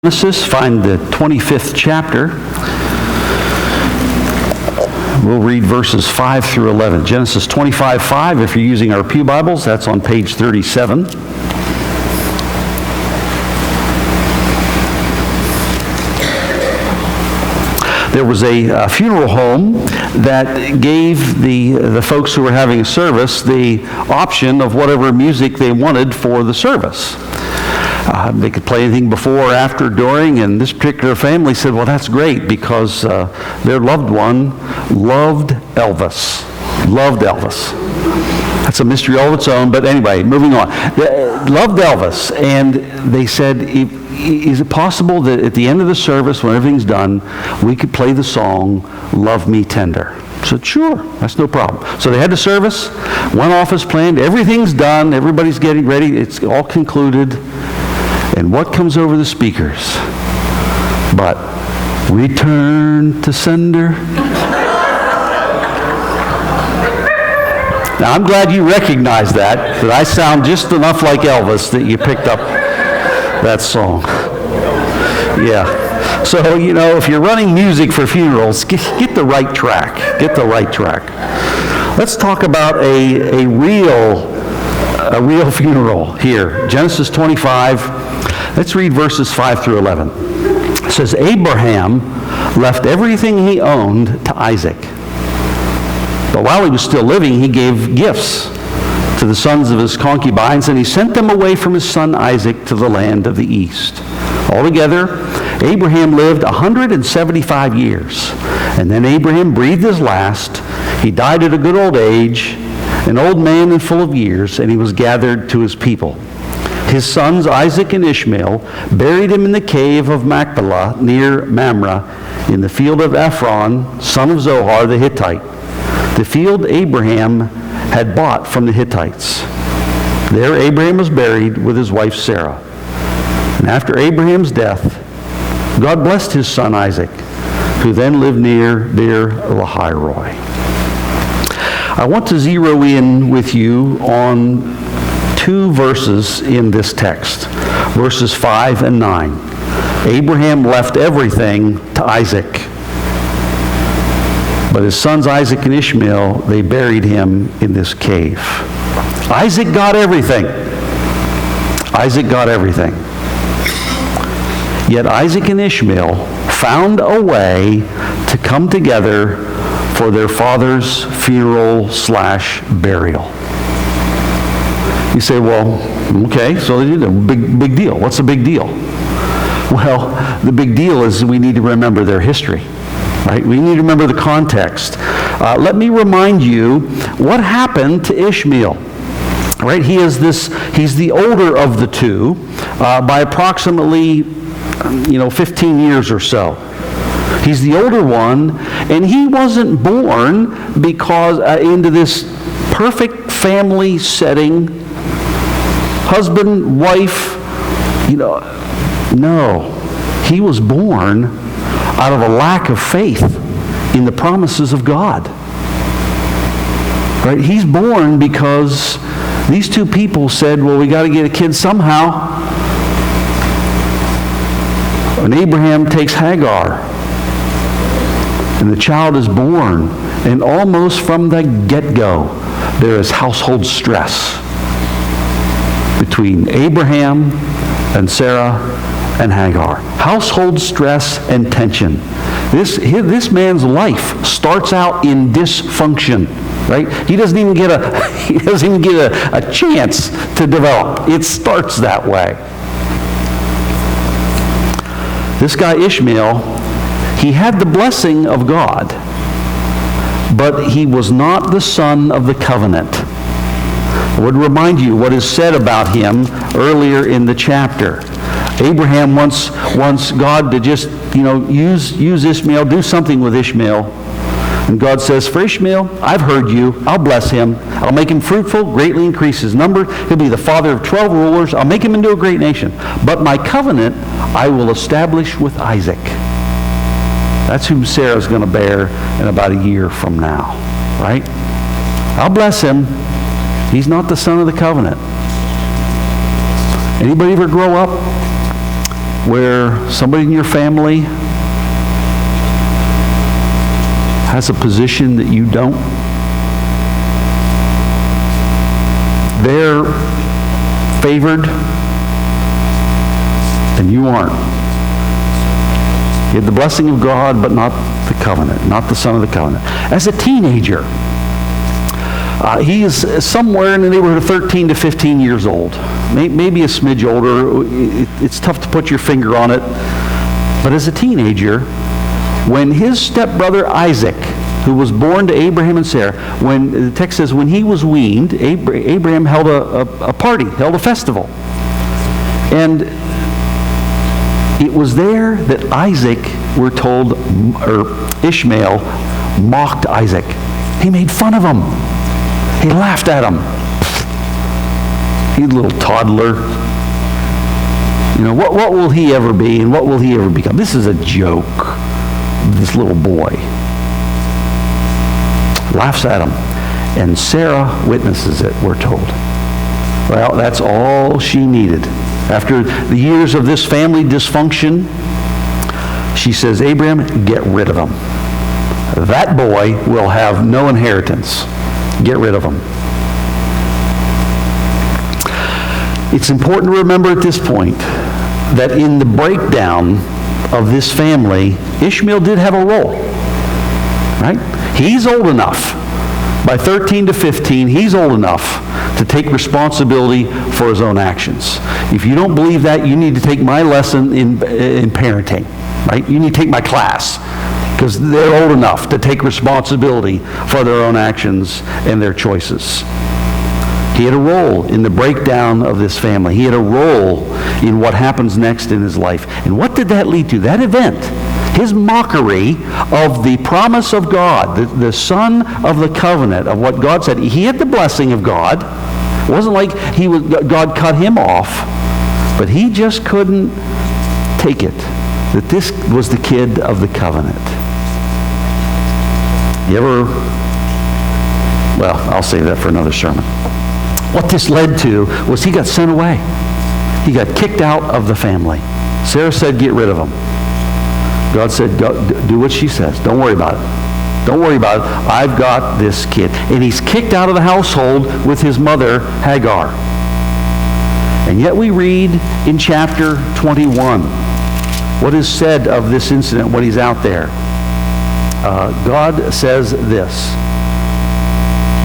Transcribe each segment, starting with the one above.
Genesis, find the 25th chapter. We'll read verses 5 through 11. Genesis 25:5, if you're using our Pew Bibles, that's on page 37. There was a funeral home that gave the folks who were having a service the option of whatever music they wanted for the service. They could play anything before, after, during, and this particular family said, well, that's great because their loved one loved Elvis. Loved Elvis. That's a mystery all of its own, but anyway, moving on. Loved Elvis, and they said, is it possible that at the end of the service, when everything's done, we could play the song, Love Me Tender? I said, sure, that's no problem. So they had the service, one office planned, everything's done, everybody's getting ready, it's all concluded. And what comes over the speakers? But return to sender. Now, I'm glad you recognize that I sound just enough like Elvis that you picked up that song. Yeah. So, if you're running music for funerals, get the right track. Get the right track. Let's talk about a real funeral here. Genesis 25. Let's read verses 5 through 11. It says, Abraham left everything he owned to Isaac. But while he was still living, he gave gifts to the sons of his concubines, and he sent them away from his son Isaac to the land of the east. Altogether, Abraham lived 175 years. And then Abraham breathed his last. He died at a good old age, an old man and full of years, and he was gathered to his people. His sons Isaac and Ishmael buried him in the cave of Machpelah near Mamre in the field of Ephron, son of Zohar the Hittite, the field Abraham had bought from the Hittites. There Abraham was buried with his wife Sarah. And after Abraham's death, God blessed his son Isaac, who then lived near Beer Lahai-roi. I want to zero in with you on two verses in this text, verses 5 and 9. Abraham left everything to Isaac, but his sons Isaac and Ishmael, they buried him in this cave. Isaac got everything. Isaac got everything. Yet Isaac and Ishmael found a way to come together for their father's funeral/burial. You say, well, okay, so they did a big deal. What's the big deal? Well, the big deal is we need to remember their history, right? We need to remember the context. Let me remind you what happened to Ishmael, right? He's the older of the two by approximately, 15 years or so. He's the older one, and he wasn't born because into this perfect family setting, husband, wife, no. He was born out of a lack of faith in the promises of God. Right? He's born because these two people said, well, we got to get a kid somehow. And Abraham takes Hagar, and the child is born, and almost from the get-go, there is household stress between Abraham and Sarah and Hagar. Household stress and tension. This man's life starts out in dysfunction, right? He doesn't even get a chance to develop. It starts that way. This guy Ishmael, he had the blessing of God, but he was not the son of the covenant. I would remind you what is said about him earlier in the chapter. Abraham wants God to just, use Ishmael, do something with Ishmael. And God says, for Ishmael, I've heard you. I'll bless him. I'll make him fruitful, greatly increase his number. He'll be the father of 12 rulers. I'll make him into a great nation. But my covenant I will establish with Isaac. That's whom Sarah's going to bear in about a year from now. Right? I'll bless him. He's not the son of the covenant. Anybody ever grow up where somebody in your family has a position that you don't? They're favored and you aren't. You had the blessing of God, but not the covenant, not the son of the covenant. As a teenager, he is somewhere in the neighborhood of 13 to 15 years old. Maybe a smidge older. It's tough to put your finger on it. But as a teenager, when his stepbrother Isaac, who was born to Abraham and Sarah, when the text says when he was weaned, Abraham held a party, held a festival. And it was there that Isaac, we're told, or Ishmael, mocked Isaac. He made fun of him. He laughed at him. You little toddler. You know, what will he ever be and what will he ever become? This is a joke. This little boy laughs at him. And Sarah witnesses it, we're told. Well, that's all she needed. After the years of this family dysfunction, she says, Abraham, get rid of him. That boy will have no inheritance. Get rid of him. It's important to remember at this point that in the breakdown of this family, Ishmael did have a role. Right? He's old enough. By 13 to 15, he's old enough to take responsibility for his own actions. If you don't believe that, you need to take my lesson in parenting. Right? You need to take my class, because they're old enough to take responsibility for their own actions and their choices. He had a role in the breakdown of this family. He had a role in what happens next in his life. And what did that lead to? That event, his mockery of the promise of God, the son of the covenant, of what God said. He had the blessing of God. It wasn't like God cut him off, but he just couldn't take it, that this was the kid of the covenant. You ever, well, I'll save that for another sermon. What this led to was he got sent away. He got kicked out of the family. Sarah said, get rid of him. God said, go, do what she says. Don't worry about it. Don't worry about it. I've got this kid. And he's kicked out of the household with his mother, Hagar. And yet we read in chapter 21 what is said of this incident when he's out there. God says this.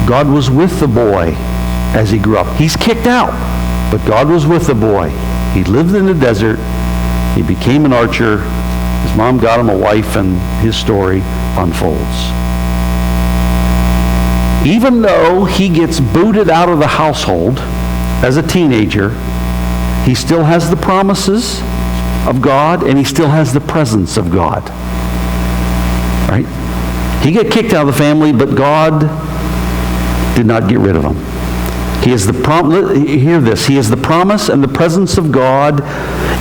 God was with the boy as he grew up. He's kicked out, but God was with the boy. He lived in the desert. He became an archer. His mom got him a wife, and his story unfolds. Even though he gets booted out of the household as a teenager, he still has the promises of God, and he still has the presence of God. Right? He got kicked out of the family, but God did not get rid of him. He is the hear this. He is the promise and the presence of God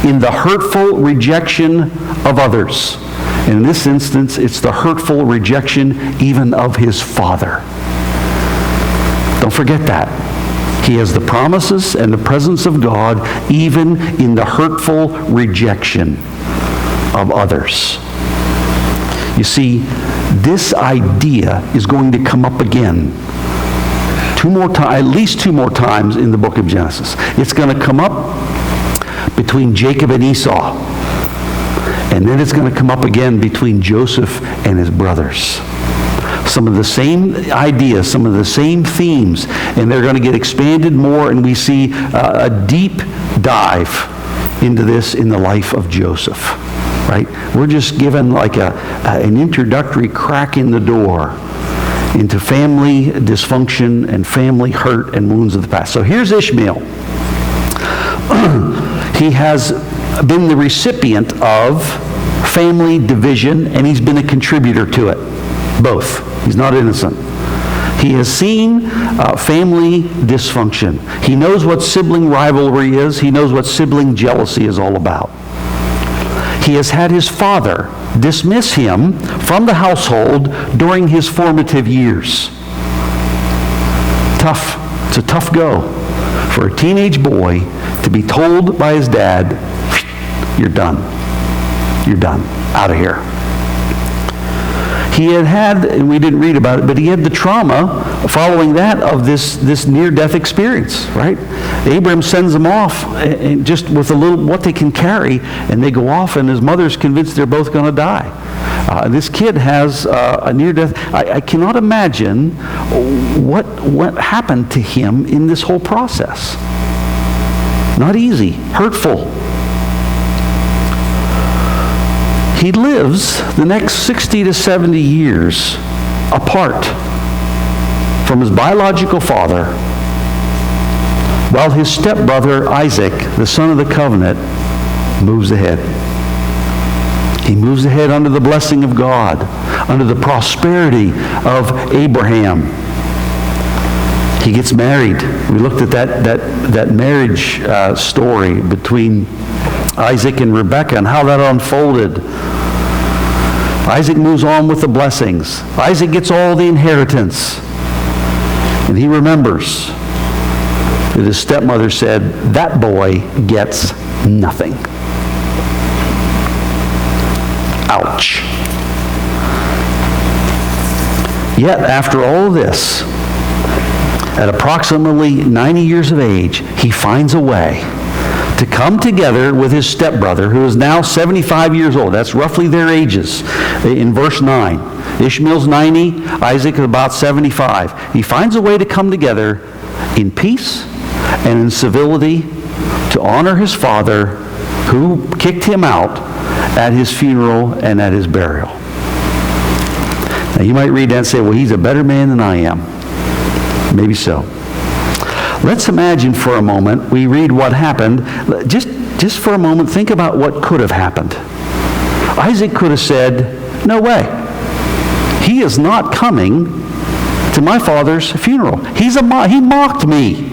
in the hurtful rejection of others. And in this instance, it's the hurtful rejection even of his father. Don't forget that. He has the promises and the presence of God even in the hurtful rejection of others. You see, this idea is going to come up again at least two more times in the book of Genesis. It's going to come up between Jacob and Esau. And then it's going to come up again between Joseph and his brothers. Some of the same ideas, some of the same themes, and they're going to get expanded more, and we see a deep dive into this in the life of Joseph. Right? We're just given like an introductory crack in the door into family dysfunction and family hurt and wounds of the past. So here's Ishmael. He has been the recipient of family division, and he's been a contributor to it. Both. He's not innocent. He has seen family dysfunction. He knows what sibling rivalry is. He knows what sibling jealousy is all about. He has had his father dismiss him from the household during his formative years. Tough. It's a tough go for a teenage boy to be told by his dad, you're done. You're done. Out of here. He had, and we didn't read about it, but he had the trauma following that of this near-death experience, right? Abraham sends them off and just with a little, what they can carry, and they go off, and his mother's convinced they're both going to die. This kid has a near-death. I cannot imagine what happened to him in this whole process. Not easy, hurtful. He lives the next 60 to 70 years apart from his biological father, while his stepbrother Isaac, the son of the covenant, moves ahead. He moves ahead under the blessing of God, under the prosperity of Abraham. He gets married. We looked at that marriage story between Isaac and Rebekah and how that unfolded. Isaac moves on with the blessings. Isaac gets all the inheritance. And he remembers that his stepmother said, that boy gets nothing. Ouch. Yet, after all of this, at approximately 90 years of age, he finds a way to come together with his stepbrother, who is now 75 years old. That's roughly their ages in verse 9. Ishmael's 90, Isaac is about 75. He finds a way to come together in peace and in civility to honor his father, who kicked him out, at his funeral and at his burial. Now you might read that and say, well, he's a better man than I am. Maybe so. Let's imagine for a moment, we read what happened. Just for a moment, think about what could have happened. Isaac could have said, no way. He is not coming to my father's funeral. He mocked me.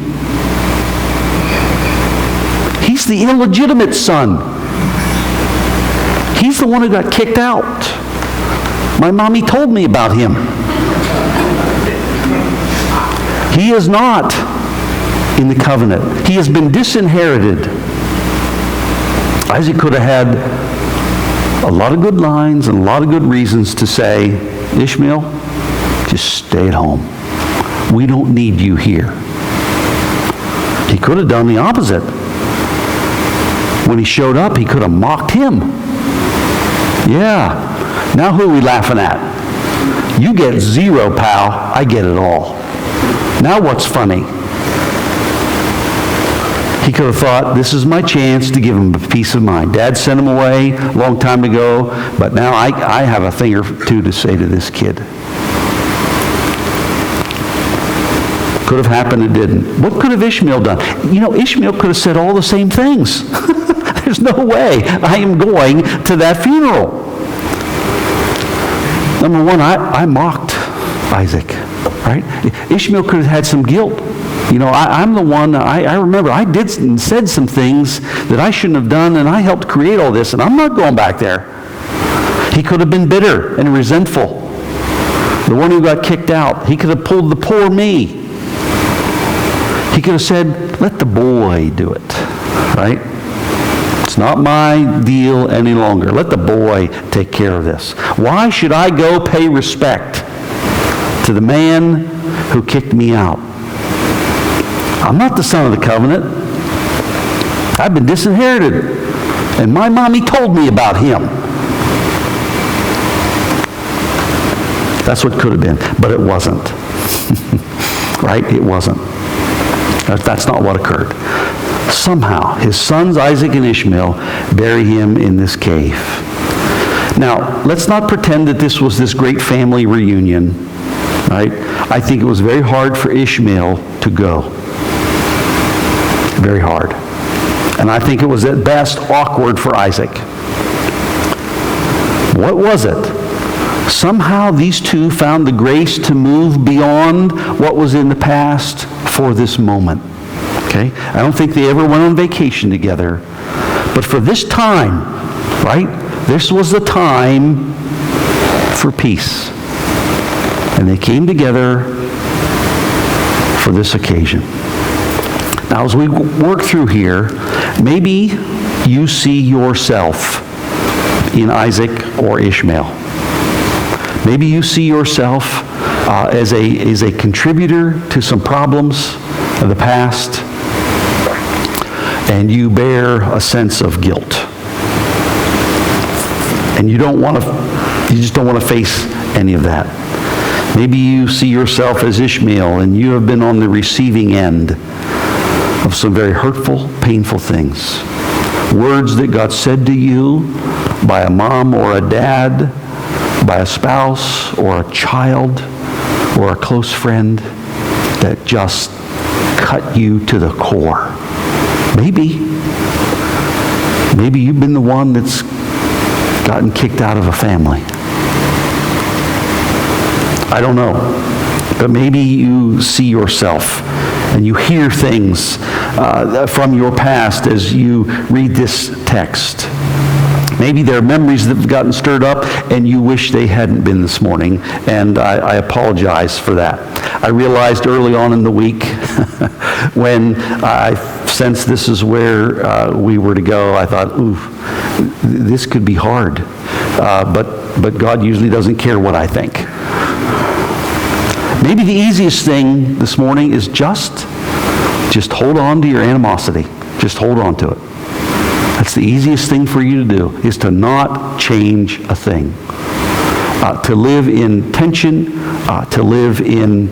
He's the illegitimate son. He's the one who got kicked out. My mommy told me about him. He is not in the covenant. He has been disinherited. Isaac could have had a lot of good lines and a lot of good reasons to say, Ishmael, just stay at home. We don't need you here. He could have done the opposite. When he showed up, he could have mocked him. Yeah, now who are we laughing at? You get zero, pal. I get it all. Now what's funny? He could have thought, this is my chance to give him a peace of mind. Dad sent him away a long time ago, but now I have a thing or two to say to this kid. Could have happened, it didn't. What could have Ishmael done? You know, Ishmael could have said all the same things. There's no way I am going to that funeral. Number one, I mocked Isaac, right? Ishmael could have had some guilt. You know, I'm the one, I remember I did and said some things that I shouldn't have done, and I helped create all this, and I'm not going back there. He could have been bitter and resentful. The one who got kicked out. He could have pulled the poor me. He could have said, let the boy do it, right? It's not my deal any longer. Let the boy take care of this. Why should I go pay respect to the man who kicked me out? I'm not the son of the covenant. I've been disinherited. And my mommy told me about him. That's what could have been, but it wasn't. Right? It wasn't. That's not what occurred. Somehow, his sons Isaac and Ishmael bury him in this cave. Now, let's not pretend that this was this great family reunion. Right? I think it was very hard for Ishmael to go. Very hard. And I think it was at best awkward for Isaac. What was it? Somehow these two found the grace to move beyond what was in the past for this moment. Okay? I don't think they ever went on vacation together. But for this time, right? This was the time for peace. And they came together for this occasion. Now, as we work through here, maybe you see yourself in Isaac or Ishmael. Maybe you see yourself as a contributor to some problems of the past, and you bear a sense of guilt. And you just don't want to face any of that. Maybe you see yourself as Ishmael, and you have been on the receiving end of some very hurtful, painful things. Words that got said to you by a mom or a dad, by a spouse or a child or a close friend that just cut you to the core. Maybe you've been the one that's gotten kicked out of a family. I don't know. But maybe you see yourself and you hear things from your past as you read this text. Maybe there are memories that have gotten stirred up and you wish they hadn't been this morning, and I apologize for that. I realized early on in the week when I sensed this is where we were to go, I thought, ooh, this could be hard. But God usually doesn't care what I think. Maybe the easiest thing this morning is just hold on to your animosity. Just hold on to it. That's the easiest thing for you to do, is to not change a thing. To live in tension, to live in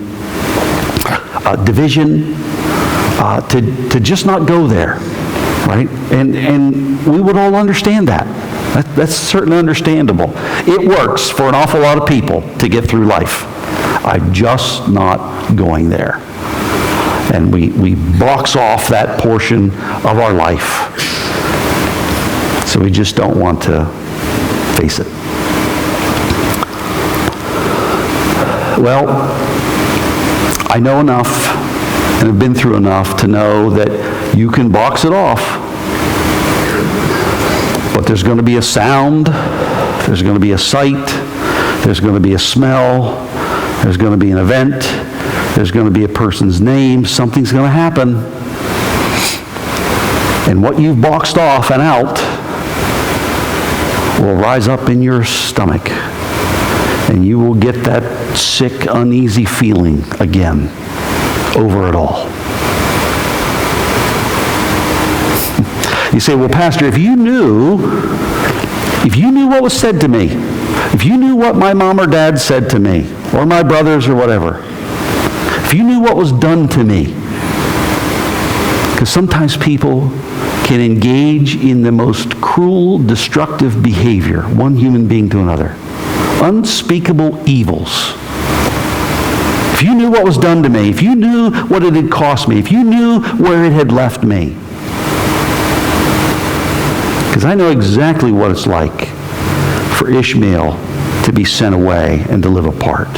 division, to just not go there, right? And we would all understand that. That's certainly understandable. It works for an awful lot of people to get through life. I'm just not going there. And we box off that portion of our life. So we just don't want to face it. Well, I know enough and have been through enough to know that you can box it off. But there's going to be a sound, there's going to be a sight, there's going to be a smell, there's going to be an event, there's going to be a person's name, something's going to happen. And what you've boxed off and out will rise up in your stomach, and you will get that sick, uneasy feeling again over it all. You say, well, Pastor, if you knew what was said to me, if you knew what my mom or dad said to me, or my brothers or whatever, if you knew what was done to me, because sometimes people can engage in the most cruel, destructive behavior, one human being to another. Unspeakable evils. If you knew what was done to me, if you knew what it had cost me, if you knew where it had left me. Because I know exactly what it's like for Ishmael to be sent away and to live apart.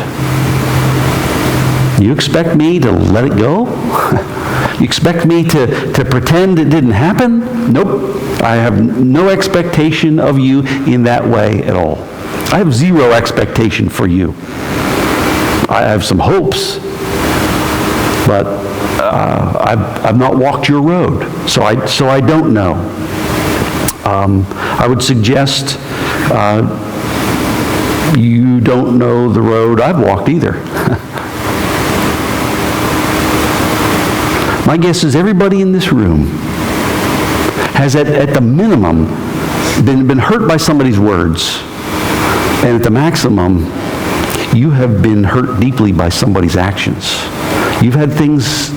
You expect me to let it go? You expect me to pretend it didn't happen? Nope. I have no expectation of you in that way at all. I have zero expectation for you. I have some hopes, but I've not walked your road, so I don't know. I would suggest you don't know the road I've walked either. My guess is everybody in this room has at the minimum been hurt by somebody's words, and at the maximum you have been hurt deeply by somebody's actions. You've had things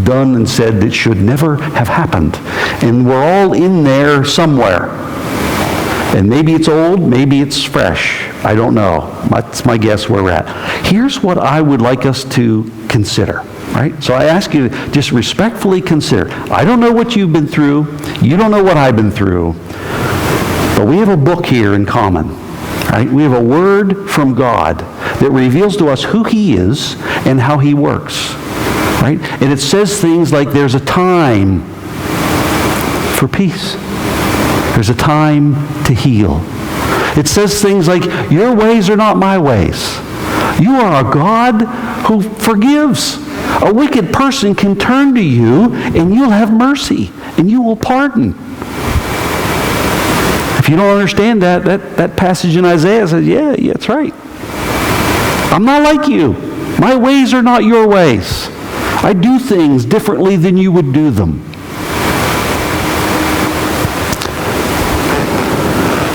done and said that should never have happened, and we're all in there somewhere. And maybe it's old, maybe it's fresh. I don't know. That's my guess where we're at. Here's what I would like us to consider. Right? So I ask you to just respectfully consider. I don't know what you've been through. You don't know what I've been through. But we have a book here in common. Right? We have a word from God that reveals to us who He is and how He works. Right? And it says things like there's a time for peace. There's a time to heal. It says things like, your ways are not my ways. You are a God who forgives. A wicked person can turn to you and you'll have mercy and you will pardon. If you don't understand that passage in Isaiah says, yeah, that's right. I'm not like you. My ways are not your ways. I do things differently than you would do them.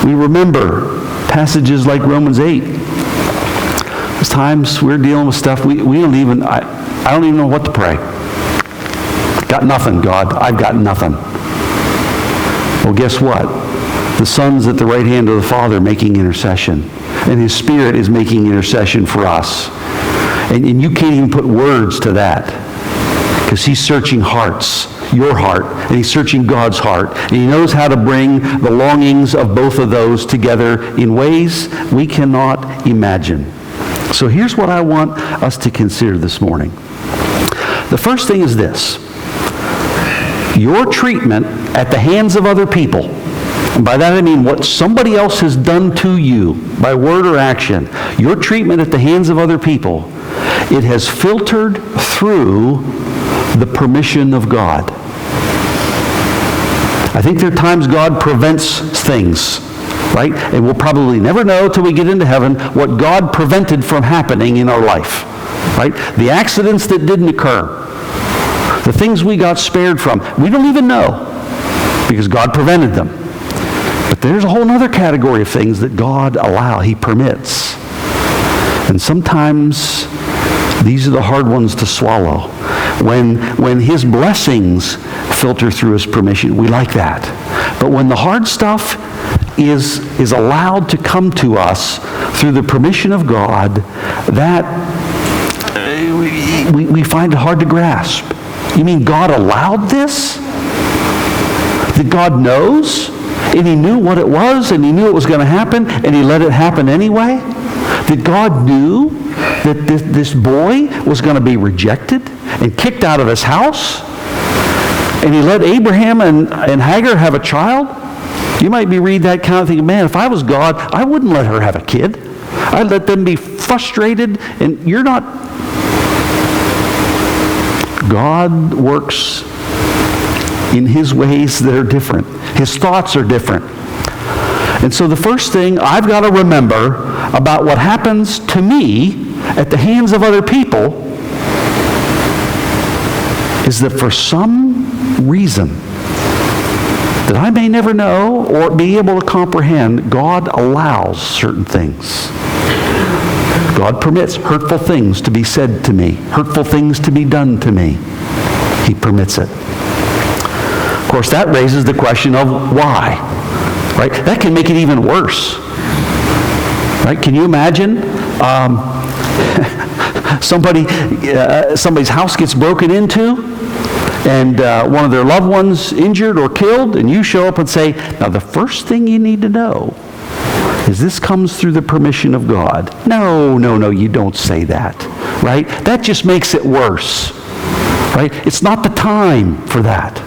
We remember passages like Romans 8. There's times we're dealing with stuff we don't even, I don't even know what to pray. Got nothing, God. I've got nothing. Well, guess what? The Son's at the right hand of the Father making intercession. And His Spirit is making intercession for us. And you can't even put words to that. Because He's searching hearts, your heart, and He's searching God's heart. And He knows how to bring the longings of both of those together in ways we cannot imagine. So here's what I want us to consider this morning. The first thing is this. Your treatment at the hands of other people, and by that I mean what somebody else has done to you by word or action, your treatment at the hands of other people, it has filtered through the permission of God. I think there are times God prevents things, right? And we'll probably never know till we get into heaven what God prevented from happening in our life, right? The accidents that didn't occur, the things we got spared from, we don't even know because God prevented them. But there's a whole other category of things that God He permits. And sometimes these are the hard ones to swallow. When His blessings filter through His permission, we like that. But when the hard stuff is allowed to come to us through the permission of God, that we find it hard to grasp. You mean God allowed this? That God knows? And He knew what it was, and He knew it was going to happen, and He let it happen anyway? That God knew that this boy was going to be rejected and kicked out of his house? And He let Abraham and Hagar have a child? You might be reading that kind of thing, man, if I was God, I wouldn't let her have a kid. I'd let them be frustrated, and you're not... God works in His ways that are different. His thoughts are different. And so the first thing I've got to remember about what happens to me at the hands of other people is that for some reason that I may never know or be able to comprehend, God allows certain things. God permits hurtful things to be said to me, hurtful things to be done to me. He permits it. Of course, that raises the question of why, right? That can make it even worse, right? Can you imagine somebody's house gets broken into and one of their loved ones injured or killed, and you show up and say, now the first thing you need to know is this comes through the permission of God. No, you don't say that, right? That just makes it worse, right? It's not the time for that.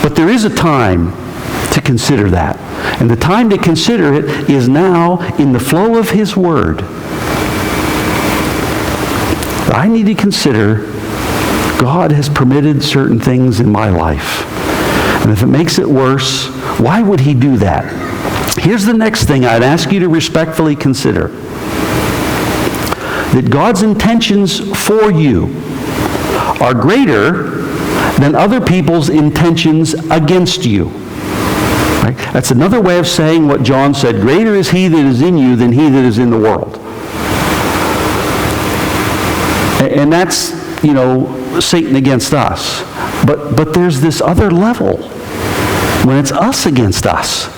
But there is a time to consider that. And the time to consider it is now in the flow of His Word. I need to consider God has permitted certain things in my life. And if it makes it worse, why would He do that? Here's the next thing I'd ask you to respectfully consider. That God's intentions for you are greater than other people's intentions against you. Right? That's another way of saying what John said, greater is He that is in you than he that is in the world. And that's, Satan against us. But there's this other level when it's us against us.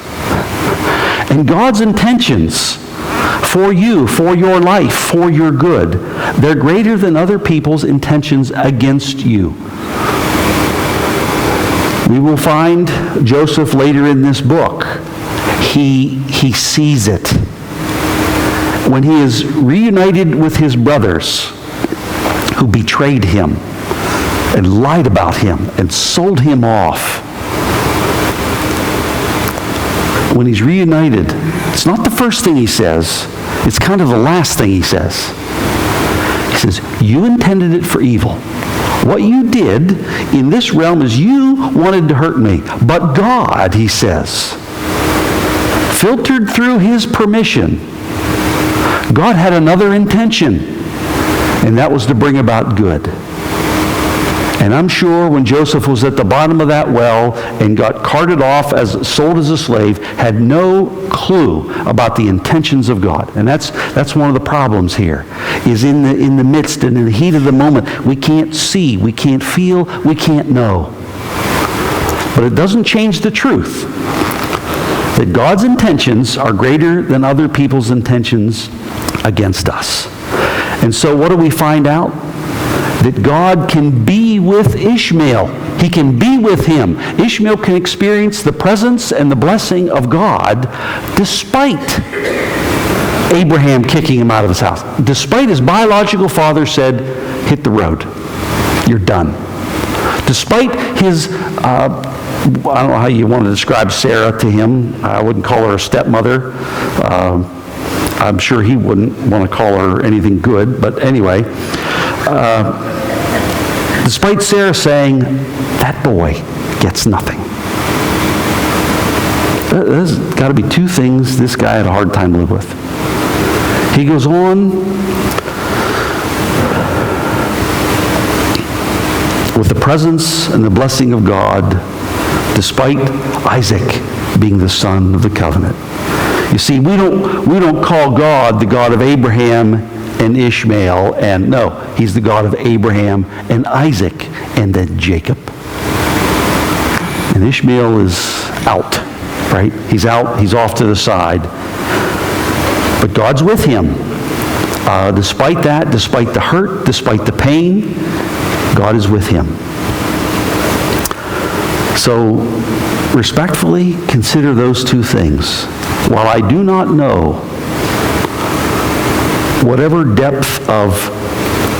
And God's intentions for you, for your life, for your good, they're greater than other people's intentions against you. We will find Joseph later in this book. He sees it. When he is reunited with his brothers who betrayed him and lied about him and sold him off. When he's reunited, it's not the first thing he says. It's kind of the last thing he says. He says, you intended it for evil. What you did in this realm is you wanted to hurt me. But God, he says, filtered through his permission, God had another intention, and that was to bring about good. And I'm sure when Joseph was at the bottom of that well and got carted off, sold as a slave, had no clue about the intentions of God. And that's one of the problems here, is in the midst and in the heat of the moment, we can't see, we can't feel, we can't know. But it doesn't change the truth that God's intentions are greater than other people's intentions against us. And so what do we find out? That God can be with Ishmael. He can be with him. Ishmael can experience the presence and the blessing of God despite Abraham kicking him out of his house. Despite his biological father said, hit the road. You're done. Despite his, I don't know how you want to describe Sarah to him. I wouldn't call her a stepmother. I'm sure he wouldn't want to call her anything good. But anyway, despite Sarah saying, that boy gets nothing. There's got to be two things this guy had a hard time to live with. He goes on with the presence and the blessing of God, despite Isaac being the son of the covenant. You see, we don't call God the God of Abraham and Ishmael, and no, he's the God of Abraham and Isaac and then Jacob. And Ishmael is out, right? He's out, he's off to the side. But God's with him. Despite that, despite the hurt, despite the pain, God is with him. So, respectfully, consider those two things. While I do not know whatever depth of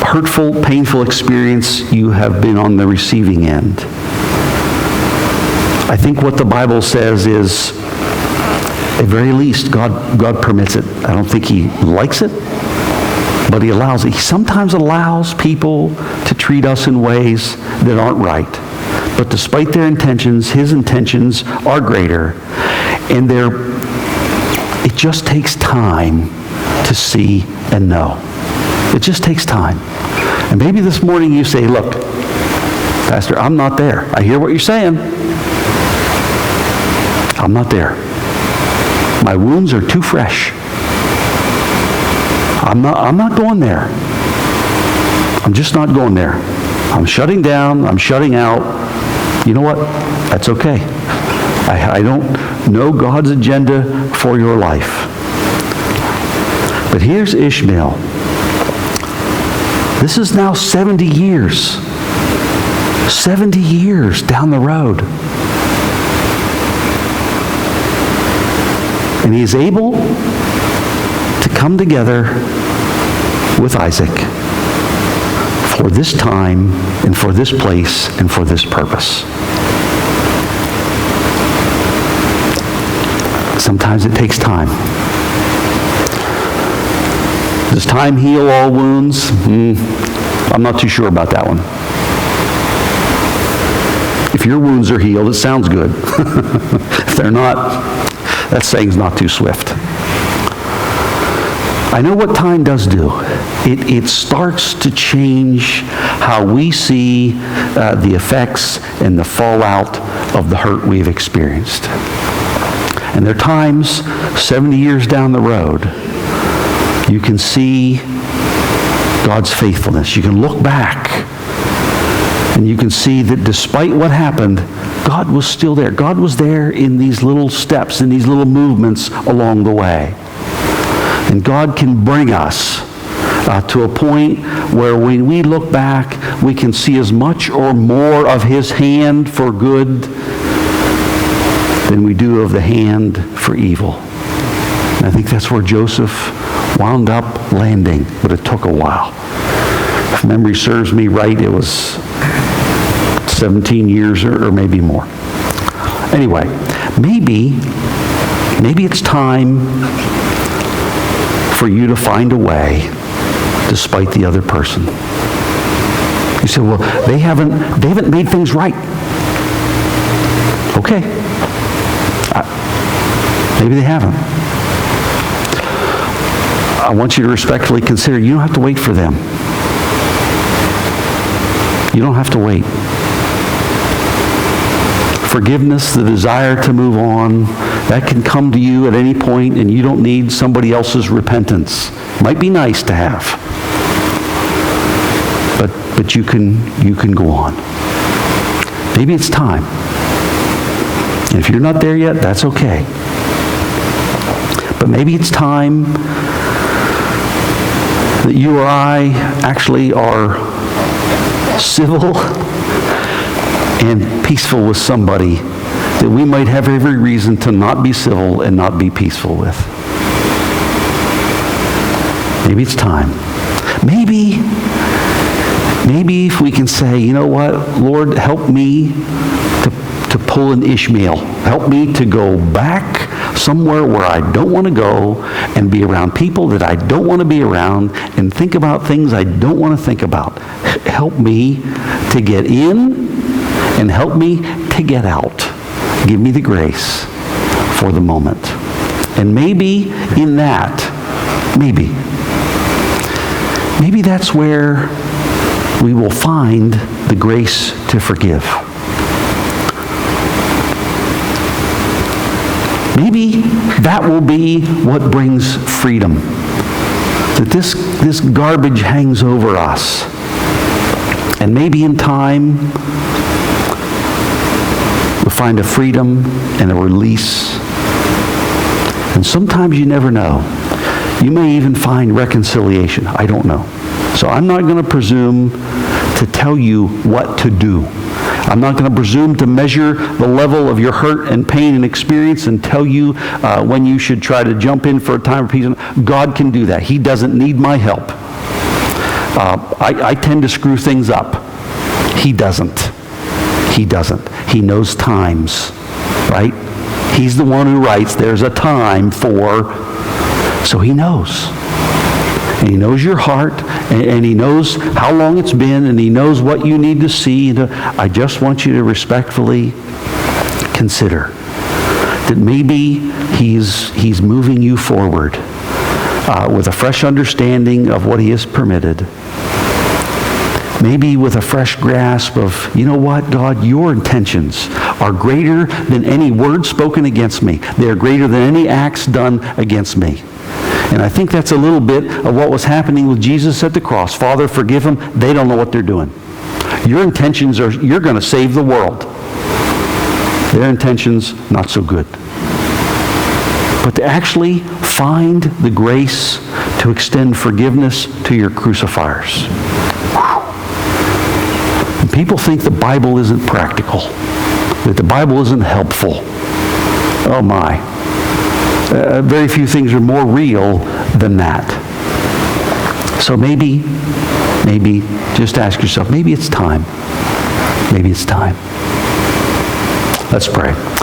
hurtful, painful experience you have been on the receiving end, I think what the Bible says is, at very least, God permits it. I don't think he likes it, but he allows it. He sometimes allows people to treat us in ways that aren't right. But despite their intentions, his intentions are greater, and it just takes time to see and know. It just takes time. And maybe this morning you say, look, Pastor, I'm not there. I hear what you're saying. I'm not there. My wounds are too fresh. I'm not going there. I'm just not going there. I'm shutting down. I'm shutting out. You know what? That's okay. I don't know God's agenda for your life. But here's Ishmael. This is now 70 years. 70 years down the road. And he is able to come together with Isaac for this time and for this place and for this purpose. Sometimes it takes time. Does time heal all wounds? I'm not too sure about that one. If your wounds are healed, it sounds good. If they're not, that saying's not too swift. I know what time does do. It starts to change how we see the effects and the fallout of the hurt we've experienced. And there are times, 70 years down the road, you can see God's faithfulness. You can look back and you can see that despite what happened, God was still there. God was there in these little steps, in these little movements along the way. And God can bring us to a point where when we look back, we can see as much or more of his hand for good than we do of the hand for evil. And I think that's where Joseph wound up landing, but it took a while. If memory serves me right, it was 17 years or maybe more. Anyway, maybe it's time for you to find a way despite the other person. You say, well, they haven't made things right. Okay. Maybe they haven't. I want you to respectfully consider, you don't have to wait for them. You don't have to wait. Forgiveness, the desire to move on, that can come to you at any point, and you don't need somebody else's repentance. Might be nice to have, but you can go on. Maybe it's time. And if you're not there yet, that's okay. But maybe it's time that you or I actually are civil and peaceful with somebody that we might have every reason to not be civil and not be peaceful with. Maybe it's time. Maybe if we can say, you know what, Lord, help me to pull an Ishmael. Help me to go back somewhere where I don't want to go and be around people that I don't want to be around and think about things I don't want to think about. Help me to get in and help me to get out. Give me the grace for the moment. And maybe in that, maybe that's where we will find the grace to forgive. Maybe that will be what brings freedom. That this garbage hangs over us. And maybe in time, we'll find a freedom and a release. And sometimes you never know. You may even find reconciliation. I don't know. So I'm not going to presume to tell you what to do. I'm not going to presume to measure the level of your hurt and pain and experience and tell you when you should try to jump in for a time of peace. God can do that. He doesn't need my help. I tend to screw things up. He doesn't. He doesn't. He knows times, right? He's the one who writes, there's a time for, so he knows. And he knows your heart, and he knows how long it's been, and he knows what you need to see. And I just want you to respectfully consider that maybe he's moving you forward with a fresh understanding of what he has permitted. Maybe with a fresh grasp of, you know what, God, your intentions are greater than any word spoken against me. They are greater than any acts done against me. And I think that's a little bit of what was happening with Jesus at the cross. Father, forgive them. They don't know what they're doing. Your intentions are, you're going to save the world. Their intentions, not so good. But to actually find the grace to extend forgiveness to your crucifiers. And people think the Bible isn't practical, that the Bible isn't helpful. Oh my. Very few things are more real than that. So maybe, just ask yourself, maybe it's time. Maybe it's time. Let's pray.